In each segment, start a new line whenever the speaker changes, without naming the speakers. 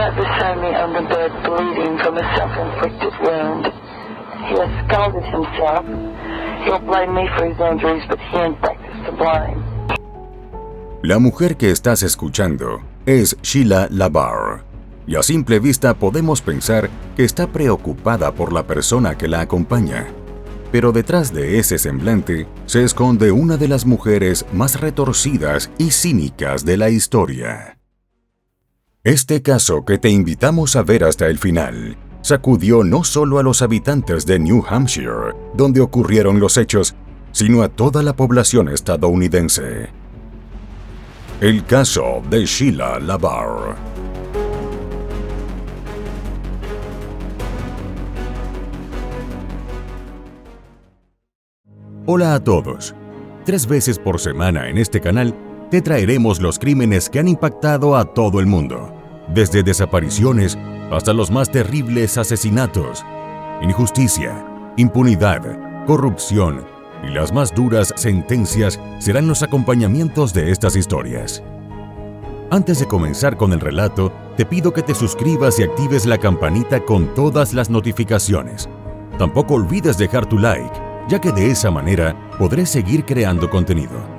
sat beside me on the bed, bleeding from a self-inflicted wound. He has scalded himself. He'll blame me for his injuries, but he in fact is to blame.
La mujer que estás escuchando es Sheila LaBarre, y a simple vista podemos pensar que está preocupada por la persona que la acompaña. Pero detrás de ese semblante se esconde una de las mujeres más retorcidas y cínicas de la historia. Este caso que te invitamos a ver hasta el final sacudió no solo a los habitantes de New Hampshire, donde ocurrieron los hechos, sino a toda la población estadounidense. El caso de Sheila LaBarre. Hola a todos. 3 veces por semana en este canal te traeremos los crímenes que han impactado a todo el mundo, desde desapariciones hasta los más terribles asesinatos. Injusticia, impunidad, corrupción y las más duras sentencias serán los acompañamientos de estas historias. Antes de comenzar con el relato, te pido que te suscribas y actives la campanita con todas las notificaciones. Tampoco olvides dejar tu like, ya que de esa manera podré seguir creando contenido.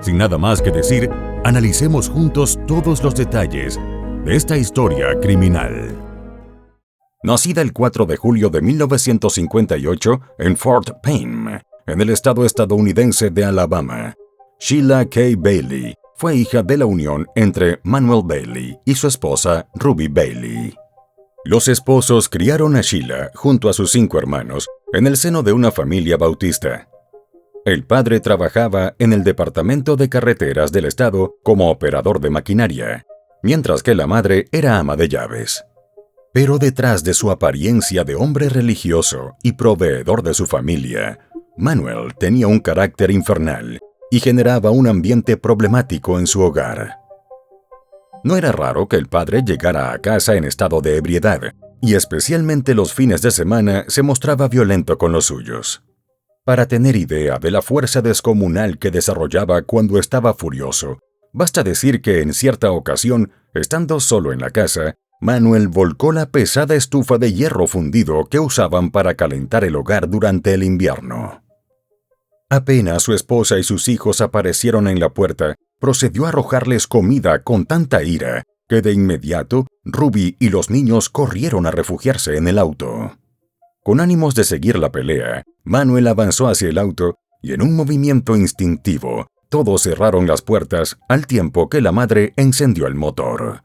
Sin nada más que decir, analicemos juntos todos los detalles de esta historia criminal. Nacida el 4 de julio de 1958 en Fort Payne, en el estado estadounidense de Alabama, Sheila K. Bailey fue hija de la unión entre Manuel Bailey y su esposa Ruby Bailey. Los esposos criaron a Sheila junto a sus 5 hermanos en el seno de una familia bautista. El padre trabajaba en el departamento de carreteras del estado como operador de maquinaria, mientras que la madre era ama de llaves. Pero detrás de su apariencia de hombre religioso y proveedor de su familia, Manuel tenía un carácter infernal y generaba un ambiente problemático en su hogar. No era raro que el padre llegara a casa en estado de ebriedad, y especialmente los fines de semana se mostraba violento con los suyos. Para tener idea de la fuerza descomunal que desarrollaba cuando estaba furioso, basta decir que en cierta ocasión, estando solo en la casa, Manuel volcó la pesada estufa de hierro fundido que usaban para calentar el hogar durante el invierno. Apenas su esposa y sus hijos aparecieron en la puerta, procedió a arrojarles comida con tanta ira que de inmediato Ruby y los niños corrieron a refugiarse en el auto. Con ánimos de seguir la pelea, Manuel avanzó hacia el auto y en un movimiento instintivo, todos cerraron las puertas al tiempo que la madre encendió el motor.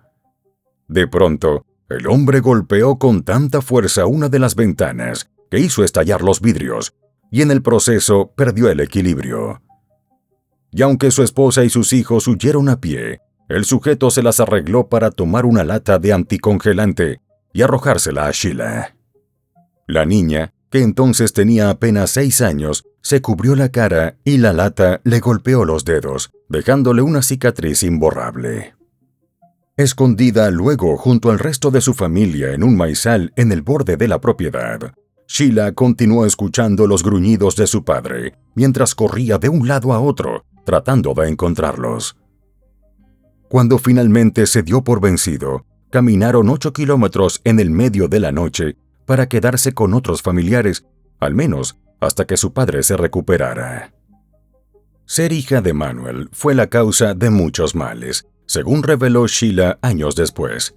De pronto, el hombre golpeó con tanta fuerza una de las ventanas que hizo estallar los vidrios y en el proceso perdió el equilibrio. Y aunque su esposa y sus hijos huyeron a pie, el sujeto se las arregló para tomar una lata de anticongelante y arrojársela a Sheila. La niña, que entonces tenía apenas 6 años, se cubrió la cara y la lata le golpeó los dedos, dejándole una cicatriz imborrable. Escondida luego junto al resto de su familia en un maizal en el borde de la propiedad, Sheila continuó escuchando los gruñidos de su padre mientras corría de un lado a otro, tratando de encontrarlos. Cuando finalmente se dio por vencido, caminaron 8 kilómetros en el medio de la noche para quedarse con otros familiares, al menos hasta que su padre se recuperara. Ser hija de Manuel fue la causa de muchos males, según reveló Sheila años después.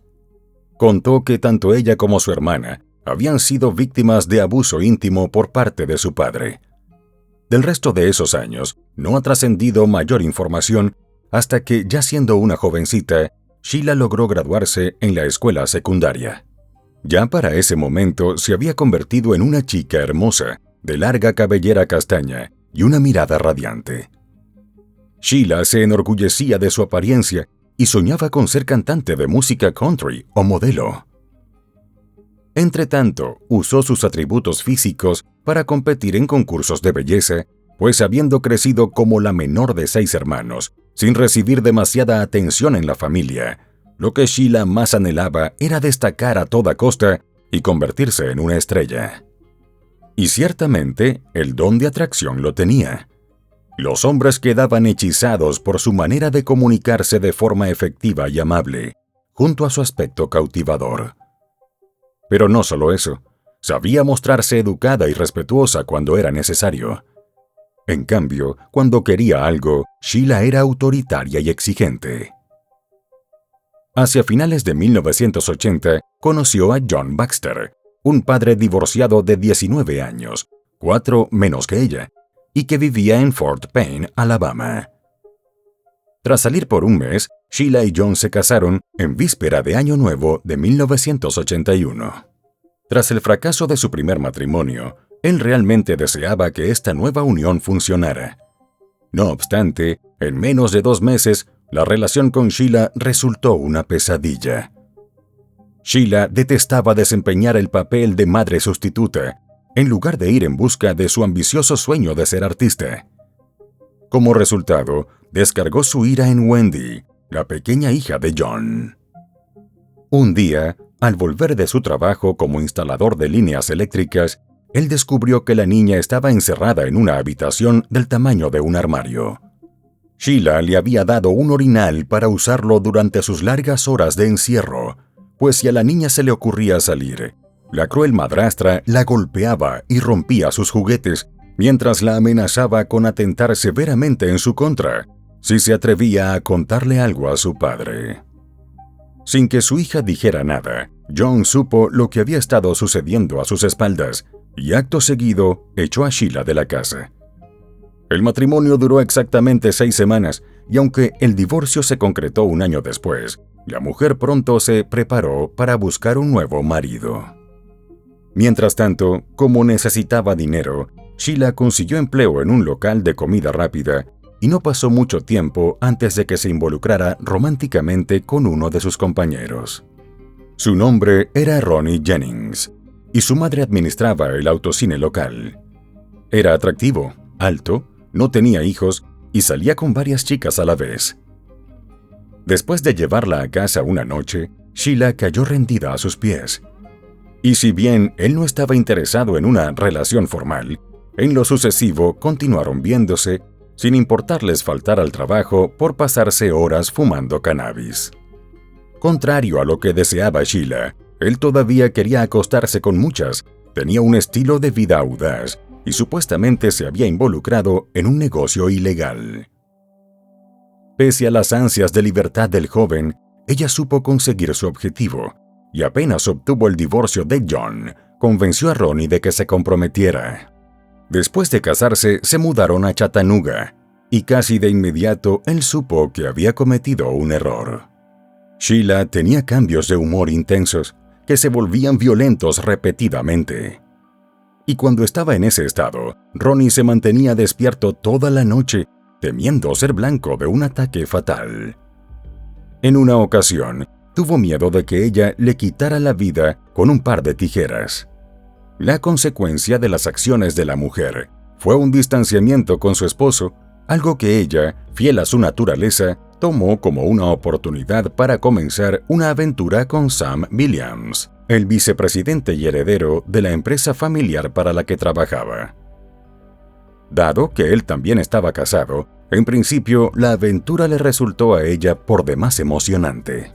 Contó que tanto ella como su hermana habían sido víctimas de abuso íntimo por parte de su padre. Del resto de esos años, no ha trascendido mayor información hasta que, ya siendo una jovencita, Sheila logró graduarse en la escuela secundaria. Ya para ese momento se había convertido en una chica hermosa, de larga cabellera castaña y una mirada radiante. Sheila se enorgullecía de su apariencia y soñaba con ser cantante de música country o modelo. Entretanto, usó sus atributos físicos para competir en concursos de belleza, pues habiendo crecido como la menor de 6 hermanos, sin recibir demasiada atención en la familia, lo que Sheila más anhelaba era destacar a toda costa y convertirse en una estrella. Y ciertamente, el don de atracción lo tenía. Los hombres quedaban hechizados por su manera de comunicarse de forma efectiva y amable, junto a su aspecto cautivador. Pero no solo eso, sabía mostrarse educada y respetuosa cuando era necesario. En cambio, cuando quería algo, Sheila era autoritaria y exigente. Hacia finales de 1980, conoció a John Baxter, un padre divorciado de 19 años, 4 menos que ella, y que vivía en Fort Payne, Alabama. Tras salir por un mes, Sheila y John se casaron en víspera de Año Nuevo de 1981. Tras el fracaso de su primer matrimonio, él realmente deseaba que esta nueva unión funcionara. No obstante, en menos de 2 meses, la relación con Sheila resultó una pesadilla. Sheila detestaba desempeñar el papel de madre sustituta, en lugar de ir en busca de su ambicioso sueño de ser artista. Como resultado, descargó su ira en Wendy, la pequeña hija de John. Un día, al volver de su trabajo como instalador de líneas eléctricas, él descubrió que la niña estaba encerrada en una habitación del tamaño de un armario. Sheila le había dado un orinal para usarlo durante sus largas horas de encierro, pues si a la niña se le ocurría salir, la cruel madrastra la golpeaba y rompía sus juguetes, mientras la amenazaba con atentar severamente en su contra si se atrevía a contarle algo a su padre. Sin que su hija dijera nada, John supo lo que había estado sucediendo a sus espaldas y acto seguido echó a Sheila de la casa. El matrimonio duró exactamente 6 semanas y aunque el divorcio se concretó un año después, la mujer pronto se preparó para buscar un nuevo marido. Mientras tanto, como necesitaba dinero, Sheila consiguió empleo en un local de comida rápida y no pasó mucho tiempo antes de que se involucrara románticamente con uno de sus compañeros. Su nombre era Ronnie Jennings, y su madre administraba el autocine local. Era atractivo, alto, no tenía hijos y salía con varias chicas a la vez. Después de llevarla a casa una noche, Sheila cayó rendida a sus pies. Y si bien él no estaba interesado en una relación formal, en lo sucesivo continuaron viéndose, sin importarles faltar al trabajo por pasarse horas fumando cannabis. Contrario a lo que deseaba Sheila, él todavía quería acostarse con muchas, tenía un estilo de vida audaz y supuestamente se había involucrado en un negocio ilegal. Pese a las ansias de libertad del joven, ella supo conseguir su objetivo y apenas obtuvo el divorcio de John, convenció a Ronnie de que se comprometiera. Después de casarse, se mudaron a Chattanooga y casi de inmediato él supo que había cometido un error. Sheila tenía cambios de humor intensos que se volvían violentos repetidamente. Y cuando estaba en ese estado, Ronnie se mantenía despierto toda la noche, temiendo ser blanco de un ataque fatal. En una ocasión, tuvo miedo de que ella le quitara la vida con un par de tijeras. La consecuencia de las acciones de la mujer fue un distanciamiento con su esposo, algo que ella, fiel a su naturaleza, tomó como una oportunidad para comenzar una aventura con Sam Williams, el vicepresidente y heredero de la empresa familiar para la que trabajaba. Dado que él también estaba casado, en principio la aventura le resultó a ella por demás emocionante.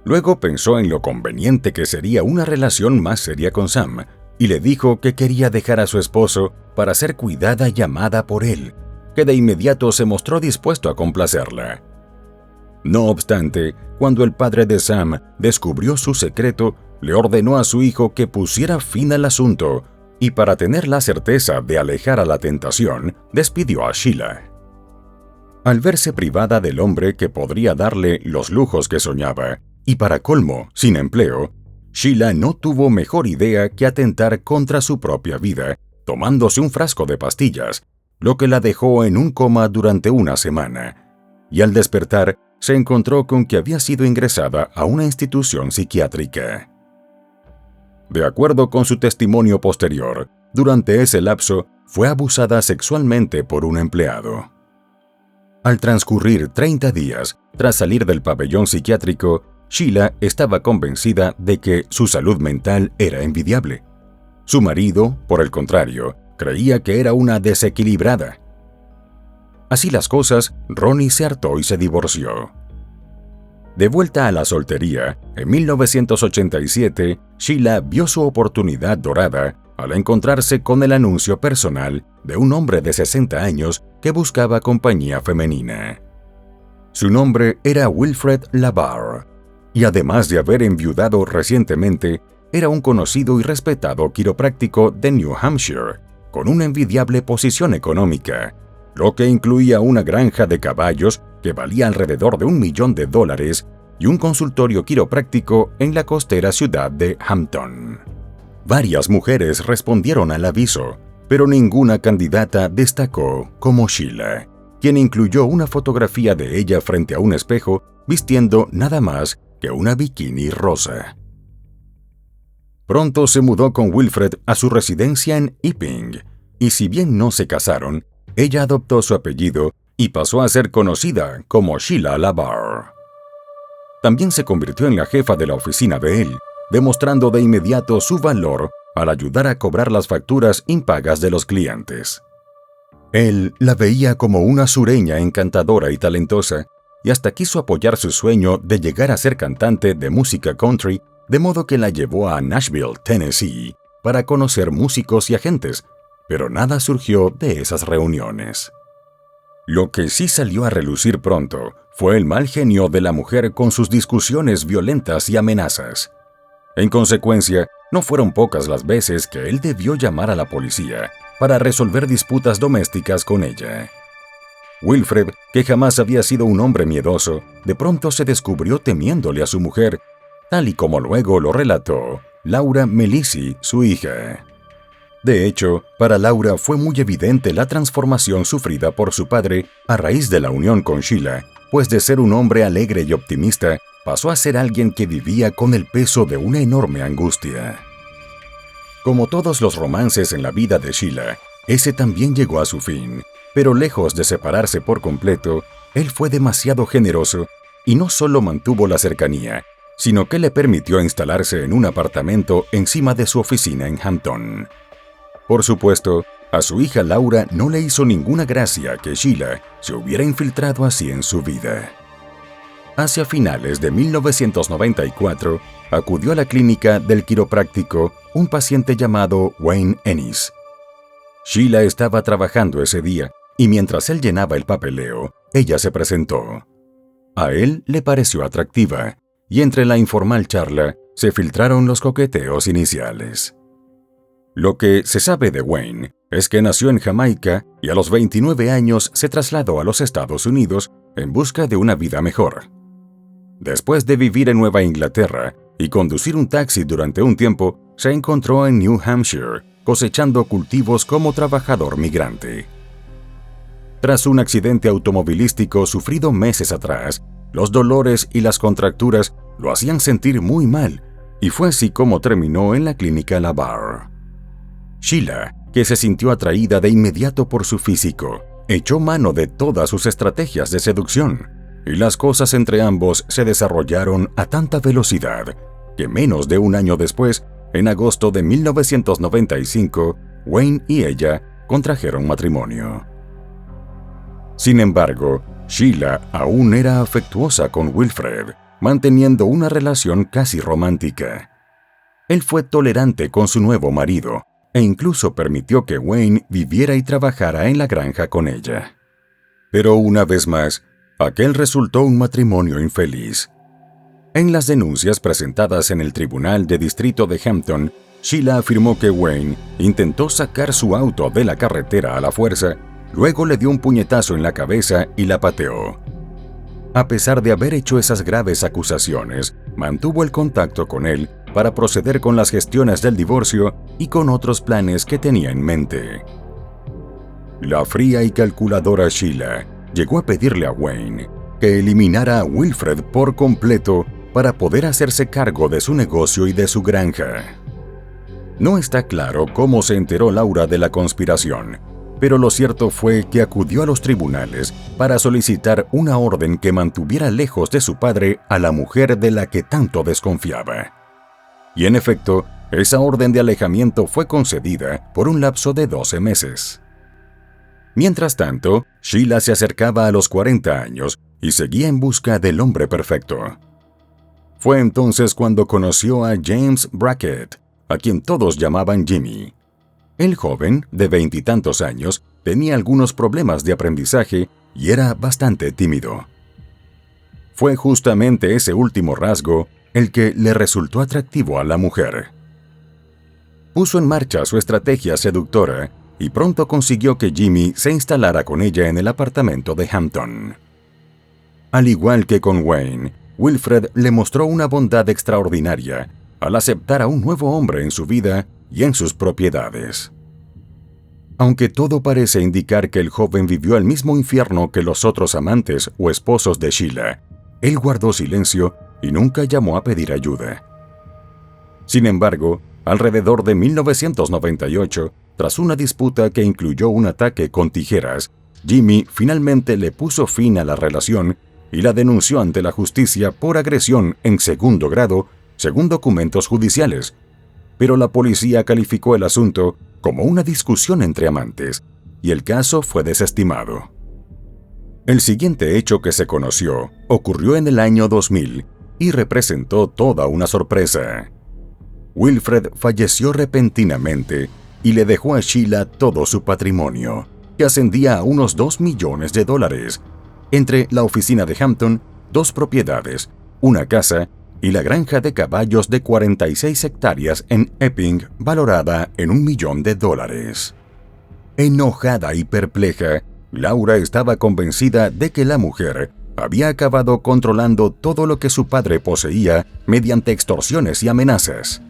Luego pensó en lo conveniente que sería una relación más seria con Sam, y le dijo que quería dejar a su esposo para ser cuidada y amada por él, que de inmediato se mostró dispuesto a complacerla. No obstante, cuando el padre de Sam descubrió su secreto, le ordenó a su hijo que pusiera fin al asunto y para tener la certeza de alejar a la tentación, despidió a Sheila. Al verse privada del hombre que podría darle los lujos que soñaba, y para colmo, sin empleo, Sheila no tuvo mejor idea que atentar contra su propia vida, tomándose un frasco de pastillas, lo que la dejó en un coma durante una semana, y al despertar se encontró con que había sido ingresada a una institución psiquiátrica. De acuerdo con su testimonio posterior, durante ese lapso fue abusada sexualmente por un empleado. Al transcurrir 30 días tras salir del pabellón psiquiátrico, Sheila estaba convencida de que su salud mental era envidiable. Su marido, por el contrario, creía que era una desequilibrada. Así las cosas, Ronnie se hartó y se divorció. De vuelta a la soltería, en 1987, Sheila vio su oportunidad dorada al encontrarse con el anuncio personal de un hombre de 60 años que buscaba compañía femenina. Su nombre era Wilfred LaBarre, y además de haber enviudado recientemente, era un conocido y respetado quiropráctico de New Hampshire, con una envidiable posición económica, lo que incluía una granja de caballos que valía alrededor de $1 millón y un consultorio quiropráctico en la costera ciudad de Hampton. Varias mujeres respondieron al aviso, pero ninguna candidata destacó como Sheila, quien incluyó una fotografía de ella frente a un espejo vistiendo nada más que una bikini rosa. Pronto se mudó con Wilfred a su residencia en Epping, y si bien no se casaron, ella adoptó su apellido y pasó a ser conocida como Sheila LaBarre. También se convirtió en la jefa de la oficina de él, demostrando de inmediato su valor al ayudar a cobrar las facturas impagas de los clientes. Él la veía como una sureña encantadora y talentosa, y hasta quiso apoyar su sueño de llegar a ser cantante de música country, de modo que la llevó a Nashville, Tennessee, para conocer músicos y agentes, pero nada surgió de esas reuniones. Lo que sí salió a relucir pronto fue el mal genio de la mujer con sus discusiones violentas y amenazas. En consecuencia, no fueron pocas las veces que él debió llamar a la policía para resolver disputas domésticas con ella. Wilfred, que jamás había sido un hombre miedoso, de pronto se descubrió temiéndole a su mujer, tal y como luego lo relató Laura Melisi, su hija. De hecho, para Laura fue muy evidente la transformación sufrida por su padre a raíz de la unión con Sheila, pues de ser un hombre alegre y optimista, pasó a ser alguien que vivía con el peso de una enorme angustia. Como todos los romances en la vida de Sheila, ese también llegó a su fin, pero lejos de separarse por completo, él fue demasiado generoso y no solo mantuvo la cercanía, sino que le permitió instalarse en un apartamento encima de su oficina en Hampton. Por supuesto, a su hija Laura no le hizo ninguna gracia que Sheila se hubiera infiltrado así en su vida. Hacia finales de 1994, acudió a la clínica del quiropráctico un paciente llamado Wayne Ennis. Sheila estaba trabajando ese día y mientras él llenaba el papeleo, ella se presentó. A él le pareció atractiva y entre la informal charla se filtraron los coqueteos iniciales. Lo que se sabe de Wayne es que nació en Jamaica y a los 29 años se trasladó a los Estados Unidos en busca de una vida mejor. Después de vivir en Nueva Inglaterra y conducir un taxi durante un tiempo, se encontró en New Hampshire, cosechando cultivos como trabajador migrante. Tras un accidente automovilístico sufrido meses atrás, los dolores y las contracturas lo hacían sentir muy mal, y fue así como terminó en la clínica LaBarre. Sheila, que se sintió atraída de inmediato por su físico, echó mano de todas sus estrategias de seducción, y las cosas entre ambos se desarrollaron a tanta velocidad que menos de un año después, en agosto de 1995, Wayne y ella contrajeron matrimonio. Sin embargo, Sheila aún era afectuosa con Wilfred, manteniendo una relación casi romántica. Él fue tolerante con su nuevo marido e incluso permitió que Wayne viviera y trabajara en la granja con ella. Pero una vez más, aquel resultó un matrimonio infeliz. En las denuncias presentadas en el Tribunal de Distrito de Hampton, Sheila afirmó que Wayne intentó sacar su auto de la carretera a la fuerza, luego le dio un puñetazo en la cabeza y la pateó. A pesar de haber hecho esas graves acusaciones, mantuvo el contacto con él para proceder con las gestiones del divorcio y con otros planes que tenía en mente. La fría y calculadora Sheila llegó a pedirle a Wayne que eliminara a Wilfred por completo para poder hacerse cargo de su negocio y de su granja. No está claro cómo se enteró Laura de la conspiración, pero lo cierto fue que acudió a los tribunales para solicitar una orden que mantuviera lejos de su padre a la mujer de la que tanto desconfiaba. Y en efecto, esa orden de alejamiento fue concedida por un lapso de 12 meses. Mientras tanto, Sheila se acercaba a los 40 años y seguía en busca del hombre perfecto. Fue entonces cuando conoció a James Brackett, a quien todos llamaban Jimmy. El joven, de 20 y tantos años, tenía algunos problemas de aprendizaje y era bastante tímido. Fue justamente ese último rasgo el que le resultó atractivo a la mujer. Puso en marcha su estrategia seductora y pronto consiguió que Jimmy se instalara con ella en el apartamento de Hampton. Al igual que con Wayne, Wilfred le mostró una bondad extraordinaria al aceptar a un nuevo hombre en su vida y en sus propiedades. Aunque todo parece indicar que el joven vivió el mismo infierno que los otros amantes o esposos de Sheila, él guardó silencio y nunca llamó a pedir ayuda. Sin embargo, alrededor de 1998, tras una disputa que incluyó un ataque con tijeras, Jimmy finalmente le puso fin a la relación y la denunció ante la justicia por agresión en segundo grado, según documentos judiciales. Pero la policía calificó el asunto como una discusión entre amantes, y el caso fue desestimado. El siguiente hecho que se conoció ocurrió en el año 2000 y representó toda una sorpresa. Wilfred falleció repentinamente y le dejó a Sheila todo su patrimonio, que ascendía a unos $2 millones, entre la oficina de Hampton, 2 propiedades, una casa y la granja de caballos de 46 hectáreas en Epping, valorada en $1 millón. Enojada y perpleja, Laura estaba convencida de que la mujer había acabado controlando todo lo que su padre poseía mediante extorsiones y amenazas.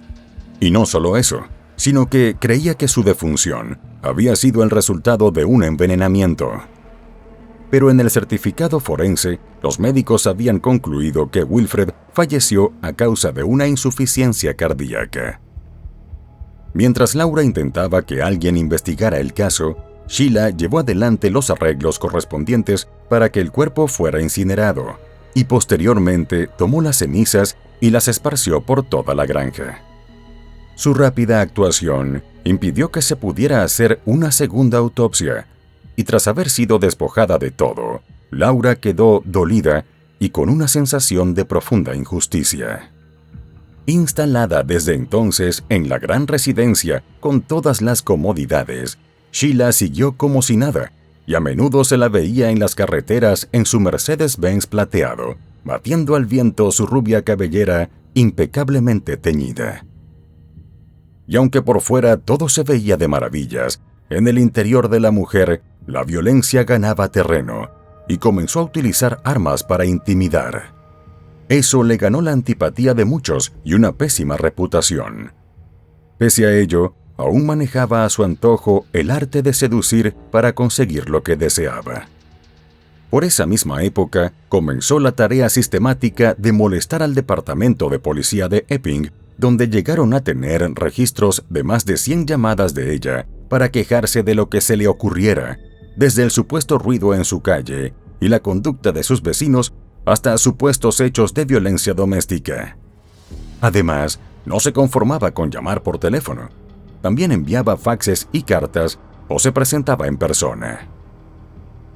Y no solo eso, sino que creía que su defunción había sido el resultado de un envenenamiento. Pero en el certificado forense, los médicos habían concluido que Wilfred falleció a causa de una insuficiencia cardíaca. Mientras Laura intentaba que alguien investigara el caso, Sheila llevó adelante los arreglos correspondientes para que el cuerpo fuera incinerado, y posteriormente tomó las cenizas y las esparció por toda la granja. Su rápida actuación impidió que se pudiera hacer una segunda autopsia, y tras haber sido despojada de todo, Laura quedó dolida y con una sensación de profunda injusticia. Instalada desde entonces en la gran residencia con todas las comodidades, Sheila siguió como si nada, y a menudo se la veía en las carreteras en su Mercedes-Benz plateado, batiendo al viento su rubia cabellera impecablemente teñida. Y aunque por fuera todo se veía de maravillas, en el interior de la mujer la violencia ganaba terreno y comenzó a utilizar armas para intimidar. Eso le ganó la antipatía de muchos y una pésima reputación. Pese a ello, aún manejaba a su antojo el arte de seducir para conseguir lo que deseaba. Por esa misma época, comenzó la tarea sistemática de molestar al departamento de policía de Epping, donde llegaron a tener registros de más de 100 llamadas de ella para quejarse de lo que se le ocurriera, desde el supuesto ruido en su calle y la conducta de sus vecinos hasta supuestos hechos de violencia doméstica. Además, no se conformaba con llamar por teléfono. También enviaba faxes y cartas o se presentaba en persona.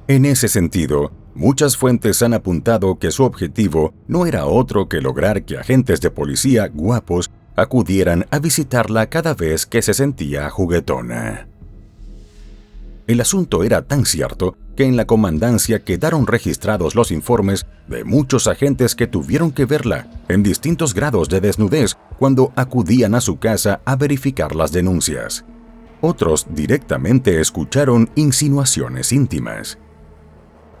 En ese sentido, muchas fuentes han apuntado que su objetivo no era otro que lograr que agentes de policía guapos acudieran a visitarla cada vez que se sentía juguetona. El asunto era tan cierto que en la comandancia quedaron registrados los informes de muchos agentes que tuvieron que verla en distintos grados de desnudez cuando acudían a su casa a verificar las denuncias. Otros directamente escucharon insinuaciones íntimas.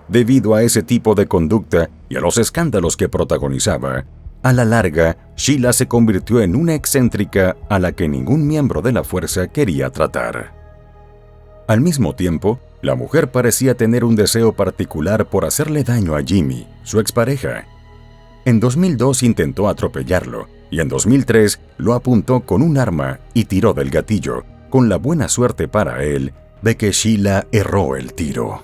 Debido a ese tipo de conducta y a los escándalos que protagonizaba, a la larga, Sheila se convirtió en una excéntrica a la que ningún miembro de la fuerza quería tratar. Al mismo tiempo, la mujer parecía tener un deseo particular por hacerle daño a Jimmy, su expareja. En 2002 intentó atropellarlo y en 2003 lo apuntó con un arma y tiró del gatillo, con la buena suerte para él de que Sheila erró el tiro.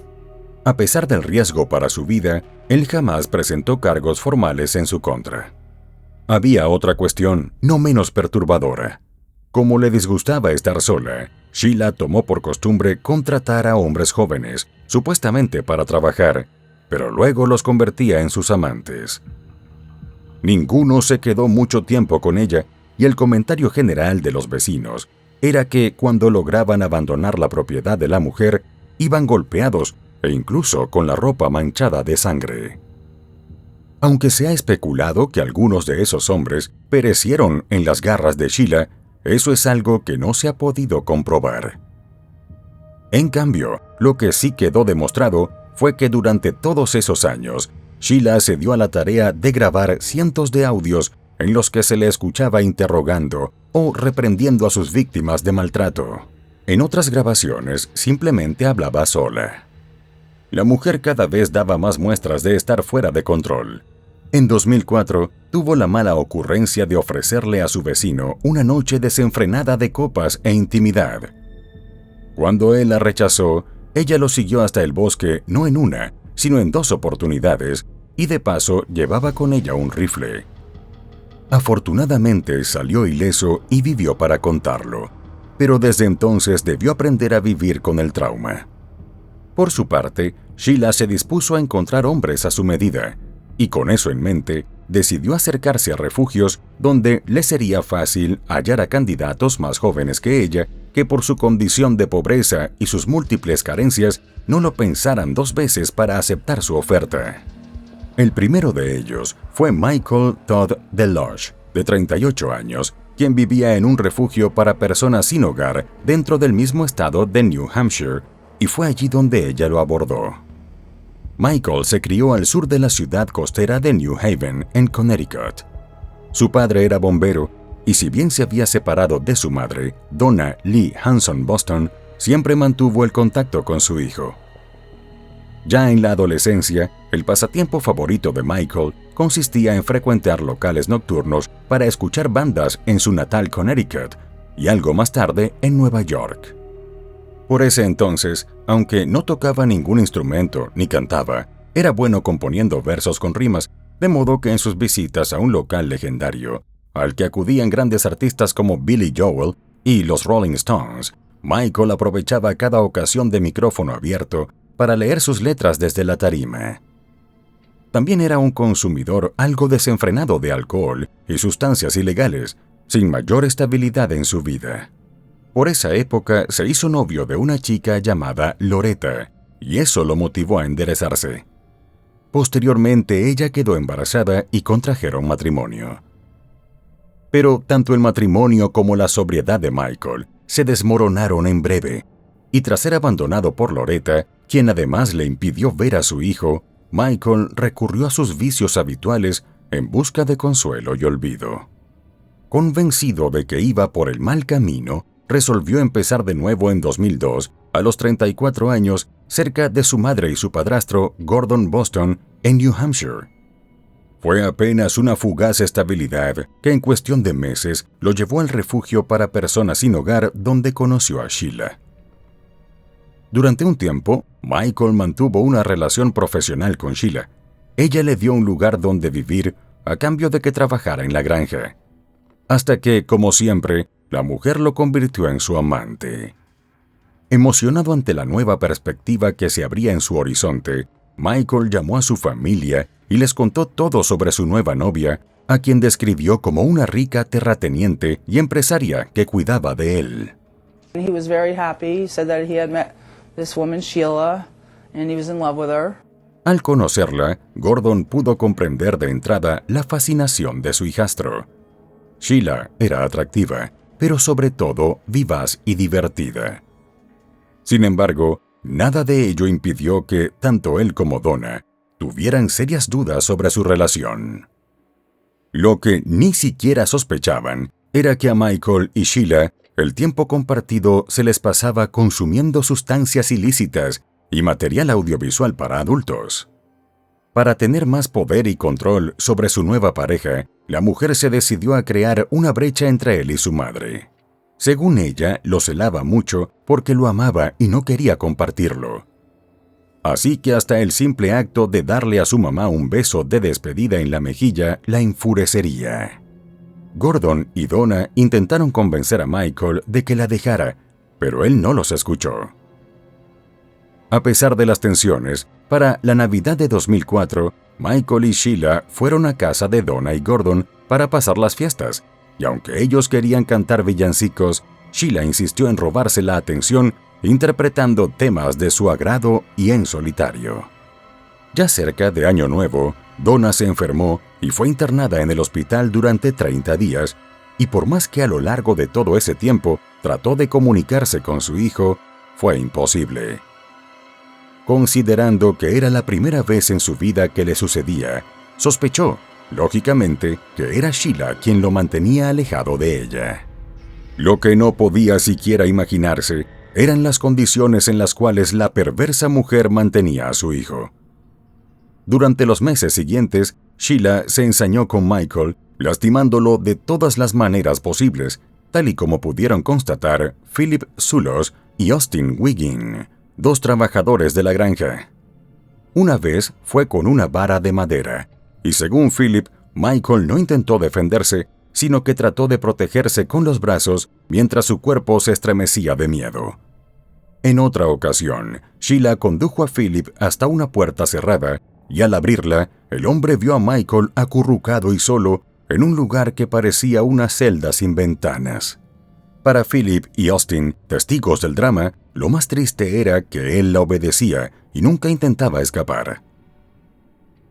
A pesar del riesgo para su vida, él jamás presentó cargos formales en su contra. Había otra cuestión, no menos perturbadora. Como le disgustaba estar sola, Sheila tomó por costumbre contratar a hombres jóvenes, supuestamente para trabajar, pero luego los convertía en sus amantes. Ninguno se quedó mucho tiempo con ella y el comentario general de los vecinos era que cuando lograban abandonar la propiedad de la mujer, iban golpeados e incluso con la ropa manchada de sangre. Aunque se ha especulado que algunos de esos hombres perecieron en las garras de Sheila, eso es algo que no se ha podido comprobar. En cambio, lo que sí quedó demostrado fue que durante todos esos años, Sheila se dio a la tarea de grabar cientos de audios en los que se le escuchaba interrogando o reprendiendo a sus víctimas de maltrato. En otras grabaciones, simplemente hablaba sola. La mujer cada vez daba más muestras de estar fuera de control. En 2004, tuvo la mala ocurrencia de ofrecerle a su vecino una noche desenfrenada de copas e intimidad. Cuando él la rechazó, ella lo siguió hasta el bosque no en una, sino en 2 oportunidades, y de paso llevaba con ella un rifle. Afortunadamente salió ileso y vivió para contarlo, pero desde entonces debió aprender a vivir con el trauma. Por su parte, Sheila se dispuso a encontrar hombres a su medida, y con eso en mente, decidió acercarse a refugios donde le sería fácil hallar a candidatos más jóvenes que ella, que por su condición de pobreza y sus múltiples carencias no lo pensaran 2 veces para aceptar su oferta. El primero de ellos fue Michael Todd Deloche, de 38 años, quien vivía en un refugio para personas sin hogar dentro del mismo estado de New Hampshire, y fue allí donde ella lo abordó. Michael se crió al sur de la ciudad costera de New Haven, en Connecticut. Su padre era bombero, y si bien se había separado de su madre, Donna Lee Hanson Boston, siempre mantuvo el contacto con su hijo. Ya en la adolescencia, el pasatiempo favorito de Michael consistía en frecuentar locales nocturnos para escuchar bandas en su natal Connecticut y algo más tarde en Nueva York. Por ese entonces, aunque no tocaba ningún instrumento ni cantaba, era bueno componiendo versos con rimas, de modo que en sus visitas a un local legendario, al que acudían grandes artistas como Billy Joel y los Rolling Stones, Michael aprovechaba cada ocasión de micrófono abierto para leer sus letras desde la tarima. También era un consumidor algo desenfrenado de alcohol y sustancias ilegales, sin mayor estabilidad en su vida. Por esa época se hizo novio de una chica llamada Loretta, y eso lo motivó a enderezarse. Posteriormente ella quedó embarazada y contrajeron matrimonio. Pero tanto el matrimonio como la sobriedad de Michael se desmoronaron en breve, y tras ser abandonado por Loretta, quien además le impidió ver a su hijo, Michael recurrió a sus vicios habituales en busca de consuelo y olvido. Convencido de que iba por el mal camino, resolvió empezar de nuevo en 2002, a los 34 años, cerca de su madre y su padrastro, Gordon Boston, en New Hampshire. Fue apenas una fugaz estabilidad que en cuestión de meses lo llevó al refugio para personas sin hogar donde conoció a Sheila. Durante un tiempo, Michael mantuvo una relación profesional con Sheila. Ella le dio un lugar donde vivir a cambio de que trabajara en la granja. Hasta que, como siempre, la mujer lo convirtió en su amante. Emocionado ante la nueva perspectiva que se abría en su horizonte, Michael llamó a su familia y les contó todo sobre su nueva novia, a quien describió como una rica terrateniente y empresaria que cuidaba de él.
He was very happy. He said that he had met this woman, Sheila, and he was in love with her.
Al conocerla, Gordon pudo comprender de entrada la fascinación de su hijastro. Sheila era atractiva, pero sobre todo vivaz y divertida. Sin embargo, nada de ello impidió que tanto él como Donna tuvieran serias dudas sobre su relación. Lo que ni siquiera sospechaban era que a Michael y Sheila el tiempo compartido se les pasaba consumiendo sustancias ilícitas y material audiovisual para adultos. Para tener más poder y control sobre su nueva pareja, la mujer se decidió a crear una brecha entre él y su madre. Según ella, lo celaba mucho porque lo amaba y no quería compartirlo. Así que hasta el simple acto de darle a su mamá un beso de despedida en la mejilla la enfurecería. Gordon y Donna intentaron convencer a Michael de que la dejara, pero él no los escuchó. A pesar de las tensiones, para la Navidad de 2004, Michael y Sheila fueron a casa de Donna y Gordon para pasar las fiestas, y aunque ellos querían cantar villancicos, Sheila insistió en robarse la atención interpretando temas de su agrado y en solitario. Ya cerca de Año Nuevo, Donna se enfermó y fue internada en el hospital durante 30 días, y por más que a lo largo de todo ese tiempo trató de comunicarse con su hijo, fue imposible. Considerando que era la primera vez en su vida que le sucedía, sospechó, lógicamente, que era Sheila quien lo mantenía alejado de ella. Lo que no podía siquiera imaginarse eran las condiciones en las cuales la perversa mujer mantenía a su hijo. Durante los meses siguientes, Sheila se ensañó con Michael, lastimándolo de todas las maneras posibles, tal y como pudieron constatar Philip Zulos y Austin Wiggin, 2 trabajadores de la granja. Una vez fue con una vara de madera, y según Philip, Michael no intentó defenderse, sino que trató de protegerse con los brazos mientras su cuerpo se estremecía de miedo. En otra ocasión, Sheila condujo a Philip hasta una puerta cerrada, y al abrirla, el hombre vio a Michael acurrucado y solo en un lugar que parecía una celda sin ventanas. Para Philip y Austin, testigos del drama, lo más triste era que él la obedecía y nunca intentaba escapar.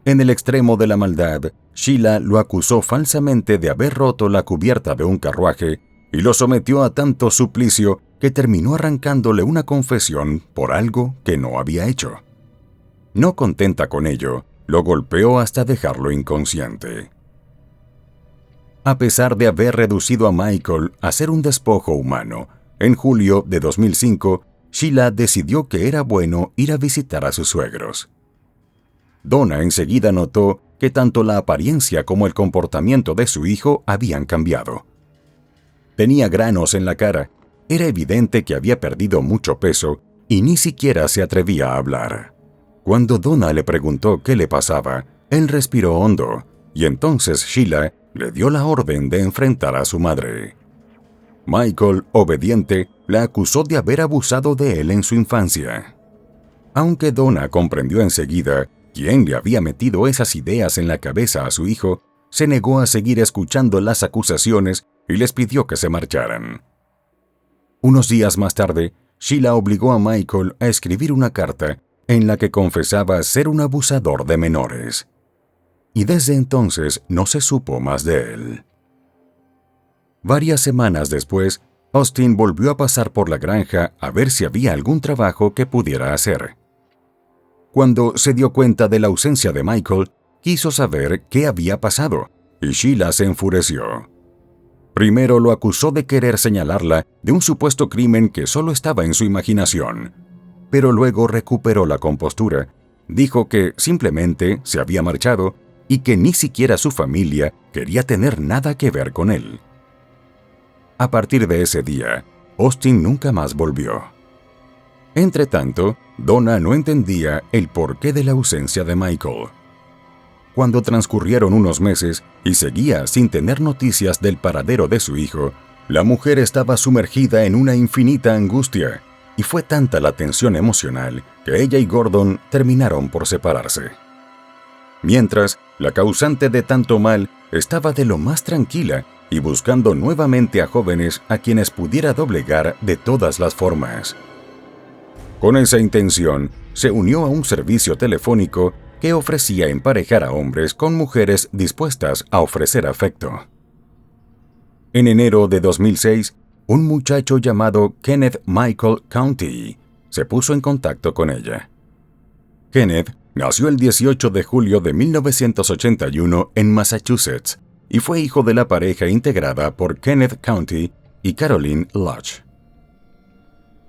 En el extremo de la maldad, Sheila lo acusó falsamente de haber roto la cubierta de un carruaje y lo sometió a tanto suplicio que terminó arrancándole una confesión por algo que no había hecho. No contenta con ello, lo golpeó hasta dejarlo inconsciente. A pesar de haber reducido a Michael a ser un despojo humano, en julio de 2005, Sheila decidió que era bueno ir a visitar a sus suegros. Donna enseguida notó que tanto la apariencia como el comportamiento de su hijo habían cambiado. Tenía granos en la cara, era evidente que había perdido mucho peso y ni siquiera se atrevía a hablar. Cuando Donna le preguntó qué le pasaba, él respiró hondo, y entonces Sheila le dio la orden de enfrentar a su madre. Michael, obediente, la acusó de haber abusado de él en su infancia. Aunque Donna comprendió enseguida quién le había metido esas ideas en la cabeza a su hijo, se negó a seguir escuchando las acusaciones y les pidió que se marcharan. Unos días más tarde, Sheila obligó a Michael a escribir una carta en la que confesaba ser un abusador de menores. Y desde entonces no se supo más de él. Varias semanas después, Austin volvió a pasar por la granja a ver si había algún trabajo que pudiera hacer. Cuando se dio cuenta de la ausencia de Michael, quiso saber qué había pasado, y Sheila se enfureció. Primero lo acusó de querer señalarla de un supuesto crimen que solo estaba en su imaginación, pero luego recuperó la compostura, dijo que simplemente se había marchado y que ni siquiera su familia quería tener nada que ver con él. A partir de ese día, Austin nunca más volvió. Entretanto, Donna no entendía el porqué de la ausencia de Michael. Cuando transcurrieron unos meses y seguía sin tener noticias del paradero de su hijo, la mujer estaba sumergida en una infinita angustia, y fue tanta la tensión emocional que ella y Gordon terminaron por separarse. Mientras, la causante de tanto mal estaba de lo más tranquila y buscando nuevamente a jóvenes a quienes pudiera doblegar de todas las formas. Con esa intención, se unió a un servicio telefónico que ofrecía emparejar a hombres con mujeres dispuestas a ofrecer afecto. En enero de 2006, un muchacho llamado Kenneth Michael County se puso en contacto con ella. Kenneth nació el 18 de julio de 1981 en Massachusetts y fue hijo de la pareja integrada por Kenneth County y Caroline Lodge.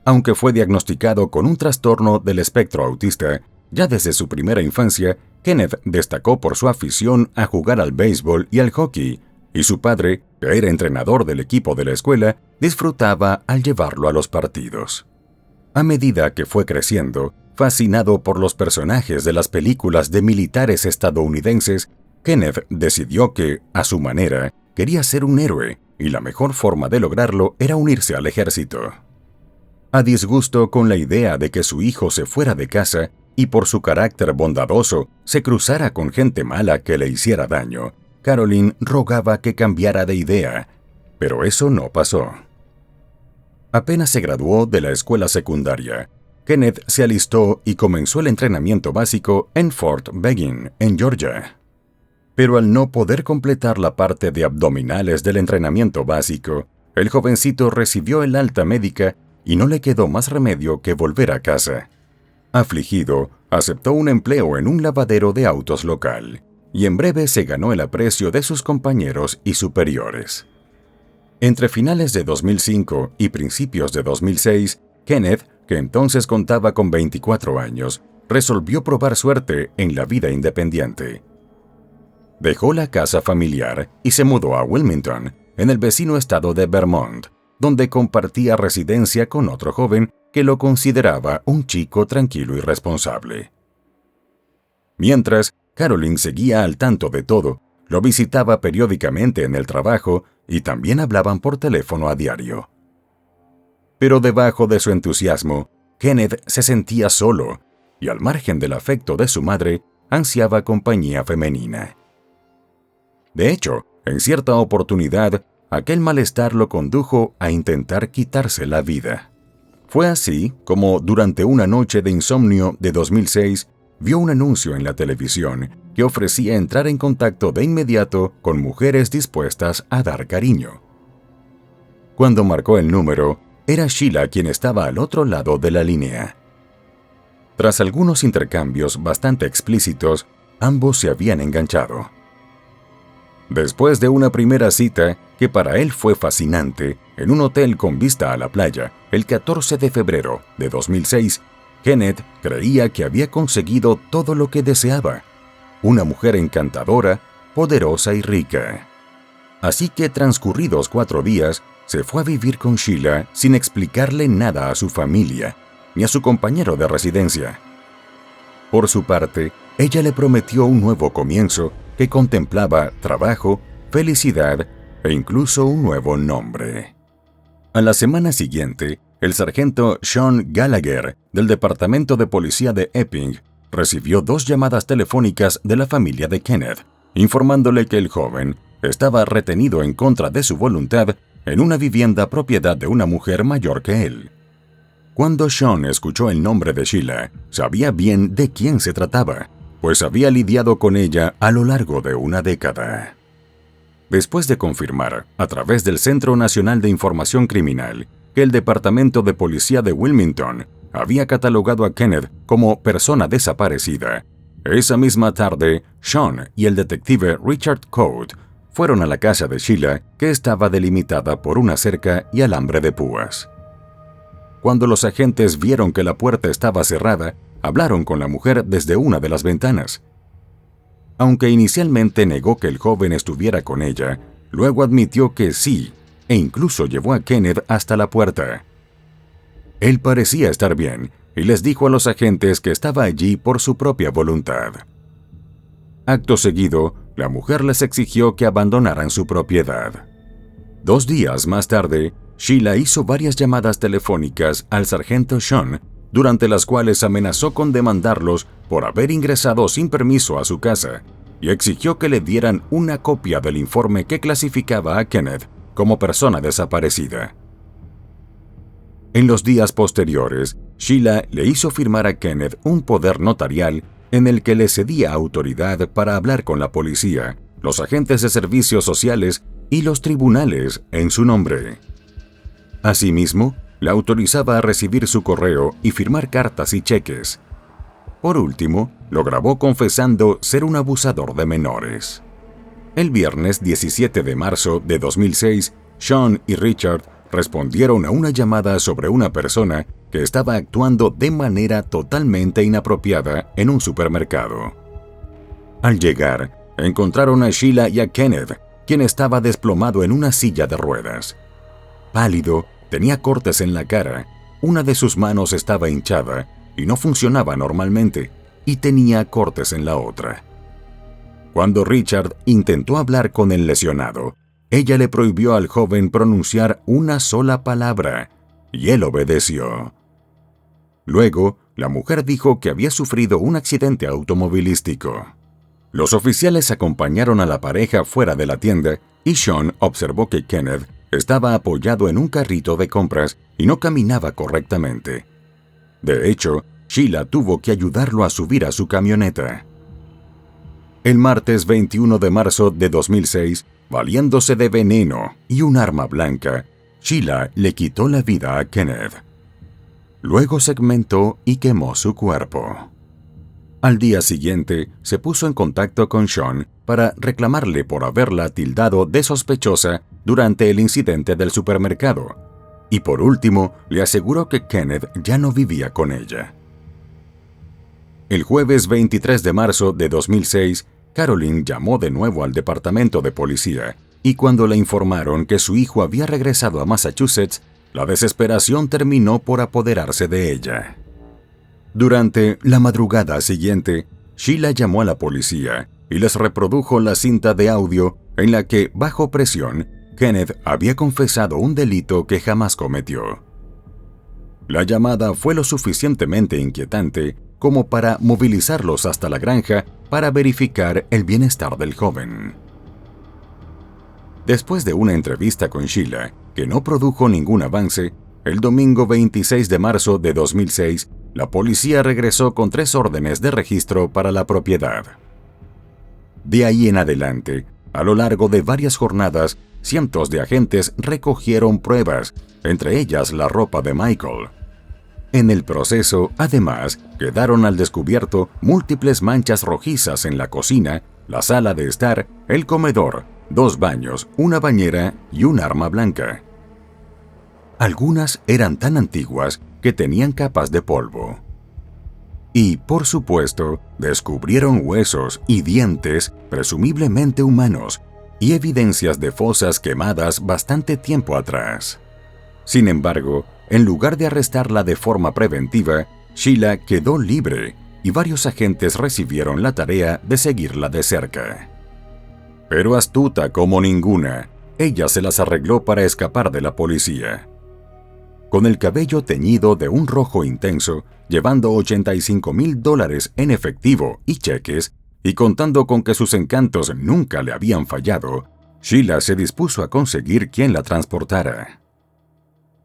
Aunque fue diagnosticado con un trastorno del espectro autista, ya desde su primera infancia, Kenneth destacó por su afición a jugar al béisbol y al hockey, y su padre, que era entrenador del equipo de la escuela, disfrutaba al llevarlo a los partidos. A medida que fue creciendo, fascinado por los personajes de las películas de militares estadounidenses, Kenneth decidió que, a su manera, quería ser un héroe, y la mejor forma de lograrlo era unirse al ejército. A disgusto con la idea de que su hijo se fuera de casa y por su carácter bondadoso se cruzara con gente mala que le hiciera daño, Carolyn rogaba que cambiara de idea, pero eso no pasó. Apenas se graduó de la escuela secundaria, Kenneth se alistó y comenzó el entrenamiento básico en Fort Benning, en Georgia. Pero al no poder completar la parte de abdominales del entrenamiento básico, el jovencito recibió el alta médica y no le quedó más remedio que volver a casa. Afligido, aceptó un empleo en un lavadero de autos local, y en breve se ganó el aprecio de sus compañeros y superiores. Entre finales de 2005 y principios de 2006, Kenneth, que entonces contaba con 24 años, resolvió probar suerte en la vida independiente. Dejó la casa familiar y se mudó a Wilmington, en el vecino estado de Vermont, donde compartía residencia con otro joven que lo consideraba un chico tranquilo y responsable. Mientras, Carolyn seguía al tanto de todo, lo visitaba periódicamente en el trabajo y también hablaban por teléfono a diario. Pero debajo de su entusiasmo, Kenneth se sentía solo y al margen del afecto de su madre, ansiaba compañía femenina. De hecho, en cierta oportunidad, aquel malestar lo condujo a intentar quitarse la vida. Fue así como, durante una noche de insomnio de 2006, vio un anuncio en la televisión que ofrecía entrar en contacto de inmediato con mujeres dispuestas a dar cariño. Cuando marcó el número, era Sheila quien estaba al otro lado de la línea. Tras algunos intercambios bastante explícitos, ambos se habían enganchado. Después de una primera cita, que para él fue fascinante, en un hotel con vista a la playa, el 14 de febrero de 2006, Kenneth creía que había conseguido todo lo que deseaba: una mujer encantadora, poderosa y rica. Así que, transcurridos 4 días, se fue a vivir con Sheila sin explicarle nada a su familia, ni a su compañero de residencia. Por su parte, ella le prometió un nuevo comienzo que contemplaba trabajo, felicidad e incluso un nuevo nombre. A la semana siguiente, el sargento Sean Gallagher, del Departamento de Policía de Epping, recibió 2 llamadas telefónicas de la familia de Kenneth, informándole que el joven estaba retenido en contra de su voluntad en una vivienda propiedad de una mujer mayor que él. Cuando Sean escuchó el nombre de Sheila, sabía bien de quién se trataba, pues había lidiado con ella a lo largo de una década. Después de confirmar, a través del Centro Nacional de Información Criminal, que el Departamento de Policía de Wilmington había catalogado a Kenneth como persona desaparecida, esa misma tarde, Sean y el detective Richard Cote fueron a la casa de Sheila, que estaba delimitada por una cerca y alambre de púas. Cuando los agentes vieron que la puerta estaba cerrada, hablaron con la mujer desde una de las ventanas. Aunque inicialmente negó que el joven estuviera con ella, luego admitió que sí, e incluso llevó a Kenneth hasta la puerta. Él parecía estar bien, y les dijo a los agentes que estaba allí por su propia voluntad. Acto seguido, la mujer les exigió que abandonaran su propiedad. 2 días más tarde, Sheila hizo varias llamadas telefónicas al sargento Sean, durante las cuales amenazó con demandarlos por haber ingresado sin permiso a su casa, y exigió que le dieran una copia del informe que clasificaba a Kenneth como persona desaparecida. En los días posteriores, Sheila le hizo firmar a Kenneth un poder notarial en el que le cedía autoridad para hablar con la policía, los agentes de servicios sociales y los tribunales en su nombre. Asimismo, la autorizaba a recibir su correo y firmar cartas y cheques. Por último, lo grabó confesando ser un abusador de menores. El viernes 17 de marzo de 2006, Sean y Richard respondieron a una llamada sobre una persona que estaba actuando de manera totalmente inapropiada en un supermercado. Al llegar, encontraron a Sheila y a Kenneth, quien estaba desplomado en una silla de ruedas. Pálido, tenía cortes en la cara, una de sus manos estaba hinchada y no funcionaba normalmente, y tenía cortes en la otra. Cuando Richard intentó hablar con el lesionado, ella le prohibió al joven pronunciar una sola palabra, y él obedeció. Luego, la mujer dijo que había sufrido un accidente automovilístico. Los oficiales acompañaron a la pareja fuera de la tienda y Sean observó que Kenneth estaba apoyado en un carrito de compras y no caminaba correctamente. De hecho, Sheila tuvo que ayudarlo a subir a su camioneta. El martes 21 de marzo de 2006, valiéndose de veneno y un arma blanca, Sheila le quitó la vida a Kenneth. Luego segmentó y quemó su cuerpo. Al día siguiente, se puso en contacto con Sean para reclamarle por haberla tildado de sospechosa durante el incidente del supermercado, y por último, le aseguró que Kenneth ya no vivía con ella. El jueves 23 de marzo de 2006, Carolyn llamó de nuevo al departamento de policía, y cuando le informaron que su hijo había regresado a Massachusetts, la desesperación terminó por apoderarse de ella. Durante la madrugada siguiente, Sheila llamó a la policía y les reprodujo la cinta de audio en la que, bajo presión, Kenneth había confesado un delito que jamás cometió. La llamada fue lo suficientemente inquietante como para movilizarlos hasta la granja para verificar el bienestar del joven. Después de una entrevista con Sheila, que no produjo ningún avance, el domingo 26 de marzo de 2006, la policía regresó con 3 órdenes de registro para la propiedad. De ahí en adelante, a lo largo de varias jornadas, cientos de agentes recogieron pruebas, entre ellas la ropa de Michael. En el proceso, además, quedaron al descubierto múltiples manchas rojizas en la cocina, la sala de estar, el comedor, 2 baños, una bañera y un arma blanca. Algunas eran tan antiguas que tenían capas de polvo. Y, por supuesto, descubrieron huesos y dientes, presumiblemente humanos, y evidencias de fosas quemadas bastante tiempo atrás. Sin embargo, en lugar de arrestarla de forma preventiva, Sheila quedó libre y varios agentes recibieron la tarea de seguirla de cerca. Pero astuta como ninguna, ella se las arregló para escapar de la policía. Con el cabello teñido de un rojo intenso, llevando $85,000 en efectivo y cheques, y contando con que sus encantos nunca le habían fallado, Sheila se dispuso a conseguir quien la transportara.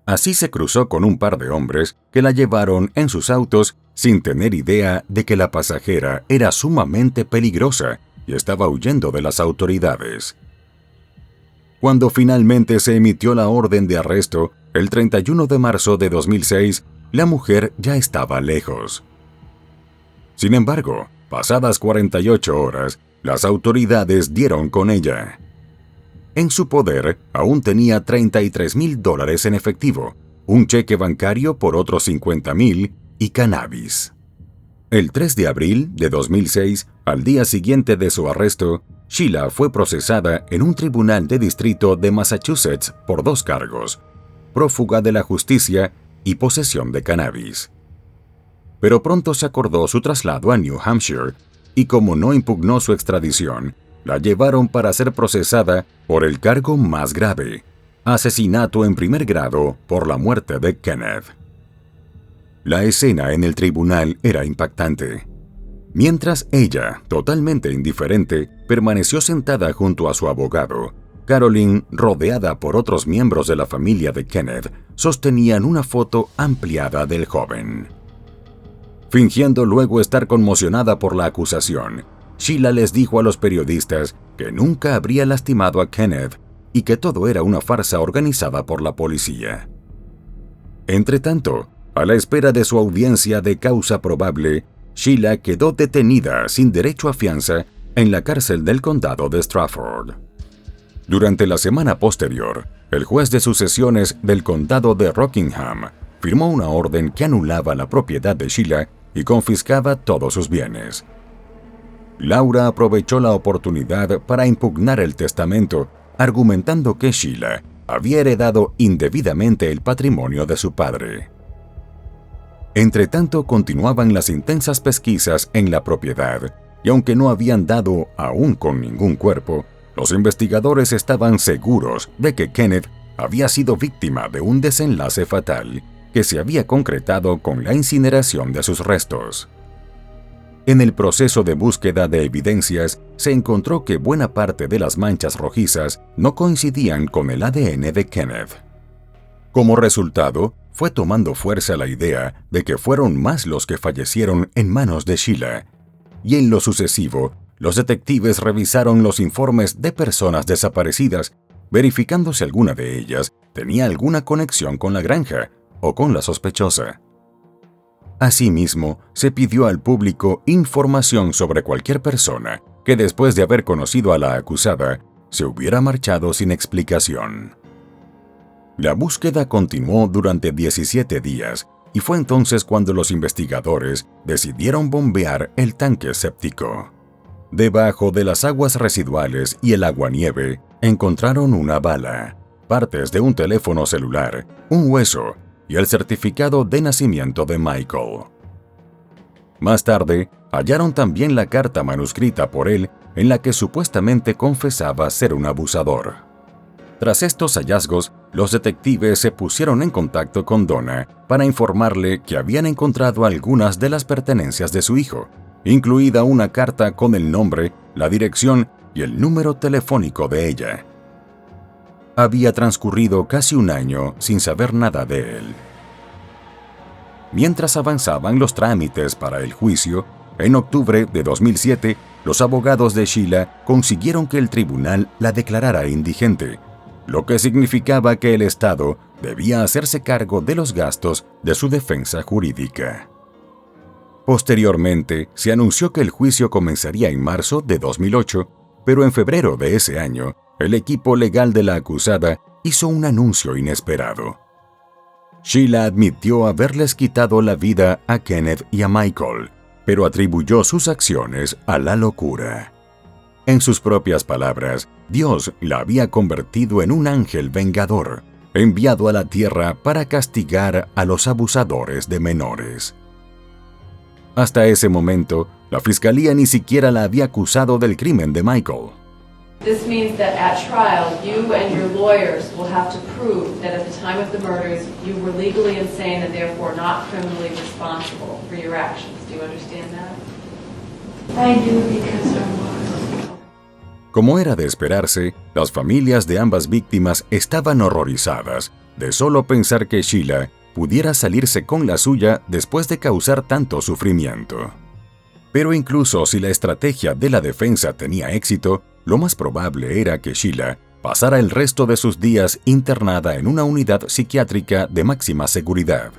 Así se cruzó con un par de hombres que la llevaron en sus autos sin tener idea de que la pasajera era sumamente peligrosa y estaba huyendo de las autoridades. Cuando finalmente se emitió la orden de arresto, el 31 de marzo de 2006, la mujer ya estaba lejos. Sin embargo, pasadas 48 horas, las autoridades dieron con ella. En su poder aún tenía $33,000 en efectivo, un cheque bancario por otros $50,000 y cannabis. El 3 de abril de 2006, al día siguiente de su arresto, Sheila fue procesada en un tribunal de distrito de Massachusetts por 2 cargos: prófuga de la justicia y posesión de cannabis. Pero pronto se acordó su traslado a New Hampshire, y como no impugnó su extradición, la llevaron para ser procesada por el cargo más grave: asesinato en primer grado por la muerte de Kenneth. La escena en el tribunal era impactante. Mientras ella, totalmente indiferente, permaneció sentada junto a su abogado, Carolyn, rodeada por otros miembros de la familia de Kenneth, sostenían una foto ampliada del joven. Fingiendo luego estar conmocionada por la acusación, Sheila les dijo a los periodistas que nunca habría lastimado a Kenneth y que todo era una farsa organizada por la policía. Entretanto, a la espera de su audiencia de causa probable, Sheila quedó detenida sin derecho a fianza en la cárcel del condado de Strafford. Durante la semana posterior, el juez de sucesiones del condado de Rockingham firmó una orden que anulaba la propiedad de Sheila y confiscaba todos sus bienes. Laura aprovechó la oportunidad para impugnar el testamento, argumentando que Sheila había heredado indebidamente el patrimonio de su padre. Entretanto, continuaban las intensas pesquisas en la propiedad, y aunque no habían dado aún con ningún cuerpo, los investigadores estaban seguros de que Kenneth había sido víctima de un desenlace fatal que se había concretado con la incineración de sus restos. En el proceso de búsqueda de evidencias, se encontró que buena parte de las manchas rojizas no coincidían con el ADN de Kenneth. Como resultado, fue tomando fuerza la idea de que fueron más los que fallecieron en manos de Sheila, y en lo sucesivo, los detectives revisaron los informes de personas desaparecidas, verificando si alguna de ellas tenía alguna conexión con la granja o con la sospechosa. Asimismo, se pidió al público información sobre cualquier persona que después de haber conocido a la acusada, se hubiera marchado sin explicación. La búsqueda continuó durante 17 días y fue entonces cuando los investigadores decidieron bombear el tanque séptico. Debajo de las aguas residuales y el aguanieve encontraron una bala, partes de un teléfono celular, un hueso y el certificado de nacimiento de Michael. Más tarde, hallaron también la carta manuscrita por él en la que supuestamente confesaba ser un abusador. Tras estos hallazgos, los detectives se pusieron en contacto con Donna para informarle que habían encontrado algunas de las pertenencias de su hijo, incluida una carta con el nombre, la dirección y el número telefónico de ella. Había transcurrido casi un año sin saber nada de él. Mientras avanzaban los trámites para el juicio, en octubre de 2007, los abogados de Sheila consiguieron que el tribunal la declarara indigente, lo que significaba que el Estado debía hacerse cargo de los gastos de su defensa jurídica. Posteriormente, se anunció que el juicio comenzaría en marzo de 2008, pero en febrero de ese año, el equipo legal de la acusada hizo un anuncio inesperado. Sheila admitió haberles quitado la vida a Kenneth y a Michael, pero atribuyó sus acciones a la locura. En sus propias palabras, Dios la había convertido en un ángel vengador, enviado a la tierra para castigar a los abusadores de menores. Hasta ese momento, la fiscalía ni siquiera la había acusado del crimen de Michael.
This means that at trial, you and your lawyers will have to prove that at the time of the murders, you were legally insane and therefore not criminally responsible for your actions. Do you understand that?
I do because I was.
Como era de esperarse, las familias de ambas víctimas estaban horrorizadas de solo pensar que Sheila pudiera salirse con la suya después de causar tanto sufrimiento. Pero incluso si la estrategia de la defensa tenía éxito, lo más probable era que Sheila pasara el resto de sus días internada en una unidad psiquiátrica de máxima seguridad.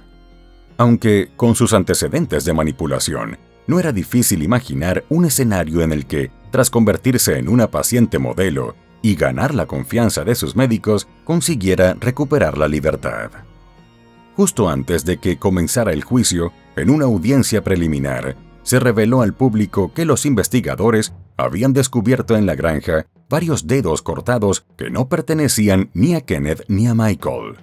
Aunque, con sus antecedentes de manipulación, no era difícil imaginar un escenario en el que, tras convertirse en una paciente modelo y ganar la confianza de sus médicos, consiguiera recuperar la libertad. Justo antes de que comenzara el juicio, en una audiencia preliminar, se reveló al público que los investigadores habían descubierto en la granja varios dedos cortados que no pertenecían ni a Kenneth ni a Michael.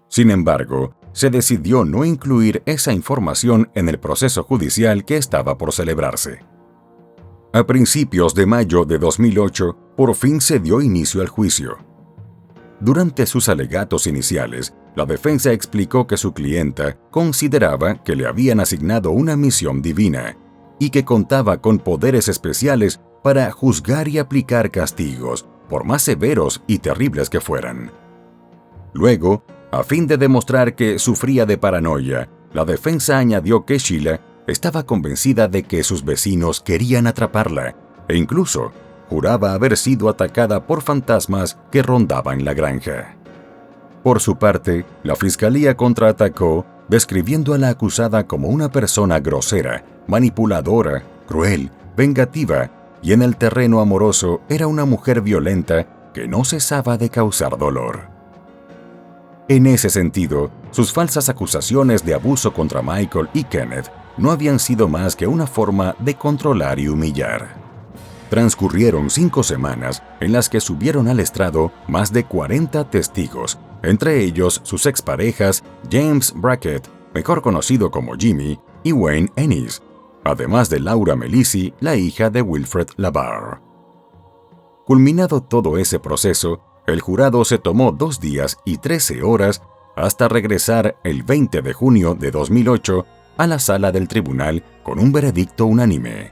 Sin embargo, se decidió no incluir esa información en el proceso judicial que estaba por celebrarse. A principios de mayo de 2008, por fin se dio inicio al juicio. Durante sus alegatos iniciales, la defensa explicó que su clienta consideraba que le habían asignado una misión divina y que contaba con poderes especiales para juzgar y aplicar castigos, por más severos y terribles que fueran. Luego, a fin de demostrar que sufría de paranoia, la defensa añadió que Sheila estaba convencida de que sus vecinos querían atraparla e incluso juraba haber sido atacada por fantasmas que rondaban la granja. Por su parte, la fiscalía contraatacó, describiendo a la acusada como una persona grosera, manipuladora, cruel, vengativa y en el terreno amoroso era una mujer violenta que no cesaba de causar dolor. En ese sentido, sus falsas acusaciones de abuso contra Michael y Kenneth no habían sido más que una forma de controlar y humillar. Transcurrieron 5 semanas en las que subieron al estrado más de 40 testigos, entre ellos sus exparejas James Brackett, mejor conocido como Jimmy, y Wayne Ennis, además de Laura Melisi, la hija de Wilfred LaBarre. Culminado todo ese proceso, El jurado se tomó 2 días y 13 horas hasta regresar el 20 de junio de 2008 a la sala del tribunal con un veredicto unánime.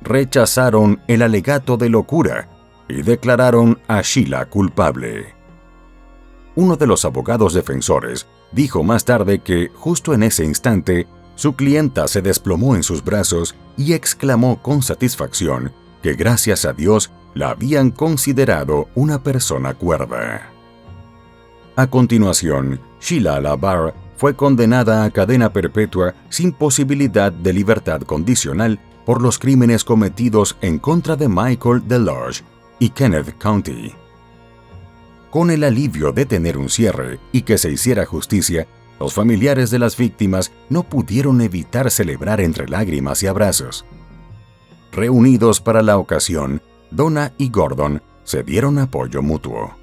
Rechazaron el alegato de locura y declararon a Sheila culpable. Uno de los abogados defensores dijo más tarde que, justo en ese instante, su clienta se desplomó en sus brazos y exclamó con satisfacción que gracias a Dios la habían considerado una persona cuerda. A continuación, Sheila LaBarre fue condenada a cadena perpetua sin posibilidad de libertad condicional por los crímenes cometidos en contra de Michael DeLoge y Kenneth County. Con el alivio de tener un cierre y que se hiciera justicia, los familiares de las víctimas no pudieron evitar celebrar entre lágrimas y abrazos. Reunidos para la ocasión, Donna y Gordon se dieron apoyo mutuo.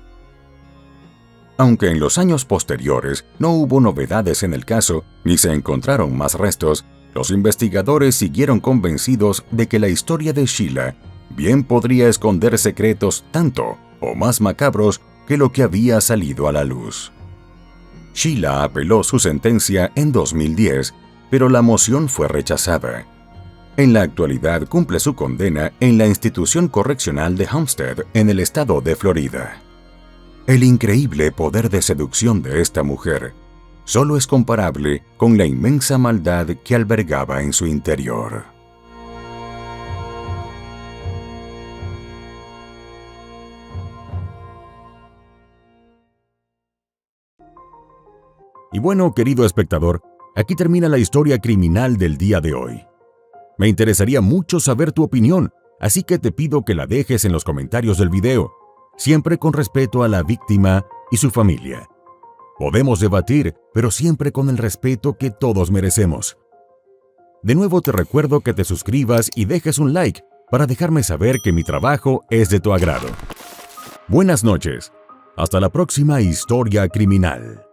Aunque en los años posteriores no hubo novedades en el caso ni se encontraron más restos, los investigadores siguieron convencidos de que la historia de Sheila bien podría esconder secretos tanto o más macabros que lo que había salido a la luz. Sheila apeló su sentencia en 2010, pero la moción fue rechazada. En la actualidad cumple su condena en la institución correccional de Homestead, en el estado de Florida. El increíble poder de seducción de esta mujer solo es comparable con la inmensa maldad que albergaba en su interior. Y bueno, querido espectador, aquí termina la historia criminal del día de hoy. Me interesaría mucho saber tu opinión, así que te pido que la dejes en los comentarios del video, siempre con respeto a la víctima y su familia. Podemos debatir, pero siempre con el respeto que todos merecemos. De nuevo te recuerdo que te suscribas y dejes un like para dejarme saber que mi trabajo es de tu agrado. Buenas noches. Hasta la próxima historia criminal.